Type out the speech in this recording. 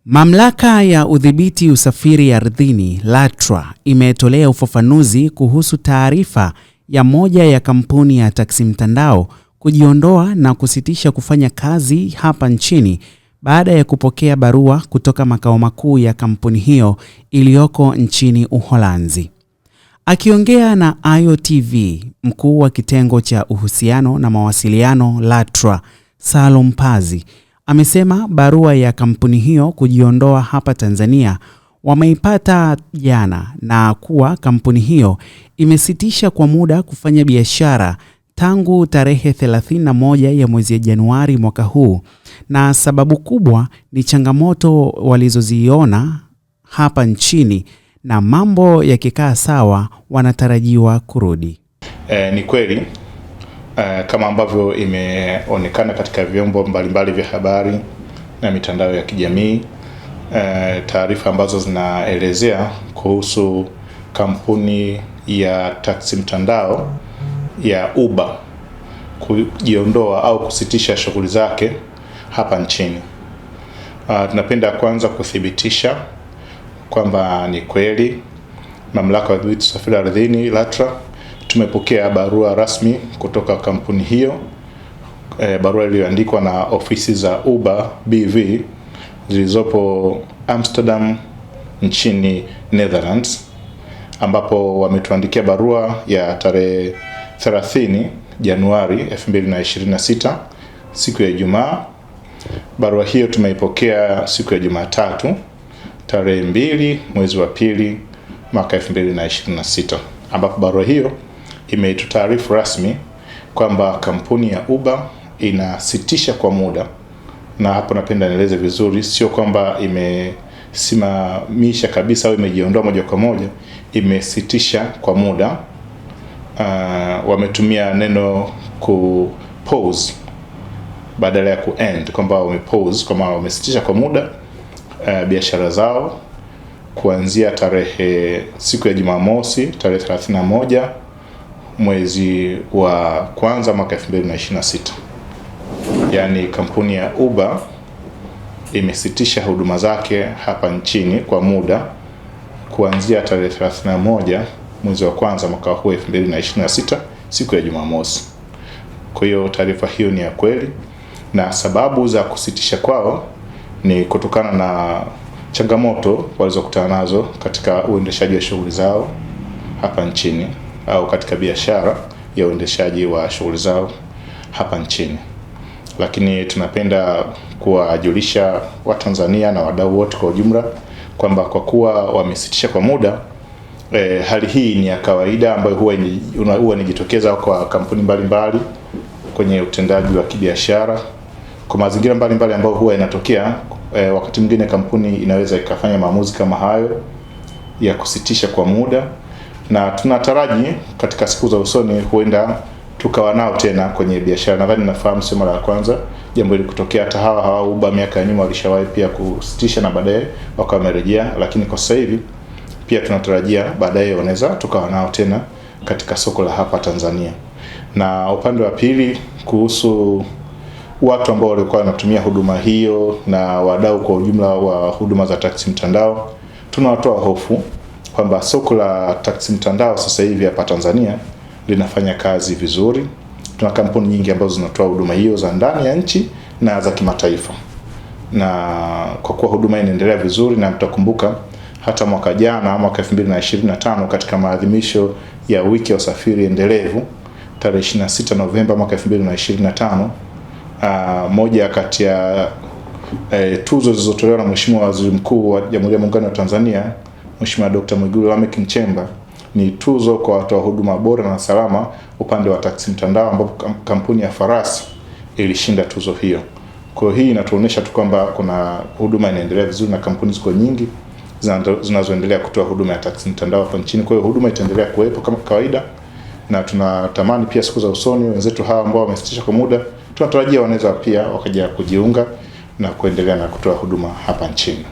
Mamlaka ya udhibiti usafiri ardhini LATRA imetolea ufafanuzi kuhusu taarifa ya moja ya kampuni ya taksi mtandao kujiondoa na kusitisha kufanya kazi hapa nchini baada ya kupokea barua kutoka makao makuu ya kampuni hiyo iliyoko nchini Uholanzi. Akiongea na IOTV, mkuu wa kitengo cha uhusiano na mawasiliano LATRA, Salum Pazi, amesema barua ya kampuni hiyo kujiondoa hapa Tanzania wameipata jana na kuwa kampuni hiyo imesitisha kwa muda kufanya biashara tangu tarehe 31 ya mwezi Januari mwaka huu, na sababu kubwa ni changamoto walizoziona hapa nchini, na mambo yakikaa sawa wanatarajiwa kurudi. Ni kweli kama ambavyo imeonekana katika vyombo mbalimbali vya habari na mitandao ya kijamii, taarifa ambazo zinaelezea kuhusu kampuni ya taksi mtandao ya Uber kujiondoa au kusitisha shughuli zake hapa nchini. Tunapenda kwanza kuthibitisha kwamba ni kweli mamlaka ya udhibiti usafiri ardhini LATRA tumepokea barua rasmi kutoka kampuni hiyo, barua iliyoandikwa na ofisi za Uber BV zilizopo Amsterdam nchini Netherlands, ambapo wametuandikia barua ya tarehe 30 Januari 2026 siku ya Ijumaa. Barua hiyo tumeipokea siku ya Jumatatu tarehe 2 mwezi wa pili mwaka 2026, ambapo barua hiyo imetutaarifu rasmi kwamba kampuni ya Uber inasitisha kwa muda, na hapo napenda nieleze vizuri, sio kwamba imesimamisha kabisa au imejiondoa moja kwa moja, imesitisha kwa muda. Wametumia neno pause badala ya end, kwamba wamepause, kama wamesitisha kwa muda biashara zao kuanzia siku ya Jumamosi tarehe 31 mwezi wa kwanza mwaka 2026. Yaani kampuni ya Uber imesitisha huduma zake hapa nchini kwa muda kuanzia tarehe 31 mwezi wa kwanza mwaka huu 2026 siku ya Jumamosi. Kwa hiyo taarifa hiyo ni ya kweli, na sababu za kusitisha kwao ni kutokana na changamoto walizokutana nazo katika uendeshaji wa shughuli zao hapa nchini, au katika biashara ya uendeshaji wa shughuli zao hapa nchini. Lakini tunapenda kuwajulisha Watanzania na wadau wote kwa ujumla kwamba kwa kuwa wamesitisha kwa muda, hali hii ni ya kawaida ambayo huwa inajitokeza kwa kampuni mbalimbali kwenye utendaji wa kibiashara, kwa mazingira mbalimbali ambayo huwa inatokea. Wakati mwingine kampuni inaweza ikafanya maamuzi kama hayo ya kusitisha kwa muda, na tunataraji katika siku za usoni huenda tukawa nao tena kwenye biashara. Nadhani nafahamu sio mara ya kwanza jambo hili kutokea. Hata hawa Uber miaka ya nyuma walishawahi pia kusitisha na baadaye wakawa wamerejea, lakini kwa sasa hivi pia tunatarajia baadaye wanaweza tukawa nao tena katika soko la hapa Tanzania. Na upande wa pili, kuhusu watu ambao walikuwa wanatumia huduma hiyo na wadau kwa ujumla wa huduma za taksi mtandao, tunawatoa hofu kwamba soko la taksi mtandao sasa hivi hapa Tanzania linafanya kazi vizuri. Tuna kampuni nyingi ambazo zinatoa huduma hiyo za ndani ya nchi na za kimataifa, na kwa kuwa huduma inaendelea vizuri, na mtakumbuka hata mwaka jana, mwaka 2025, katika maadhimisho ya wiki ya usafiri endelevu tarehe 26 Novemba mwaka 2025, moja kati ya tuzo zilizotolewa na Mheshimiwa Waziri Mkuu wa Jamhuri ya Muungano wa Tanzania, Mheshimiwa Dr. Mwigulu Lameck Nchemba, ni tuzo kwa watoa huduma bora na salama upande wa taksi mtandao, ambapo kampuni ya Farasi ilishinda tuzo hiyo. Kwa hiyo hii inatuonyesha tu kwamba kuna huduma inaendelea vizuri na kampuni ziko nyingi zinazoendelea kutoa huduma ya taksi mtandao hapa nchini. Kwa hiyo huduma itaendelea kuwepo kama kawaida, na tunatamani pia siku za usoni wenzetu hawa ambao wamesitisha kwa muda, tunatarajia wanaweza pia wakaja kujiunga na kuendelea na kutoa huduma hapa nchini.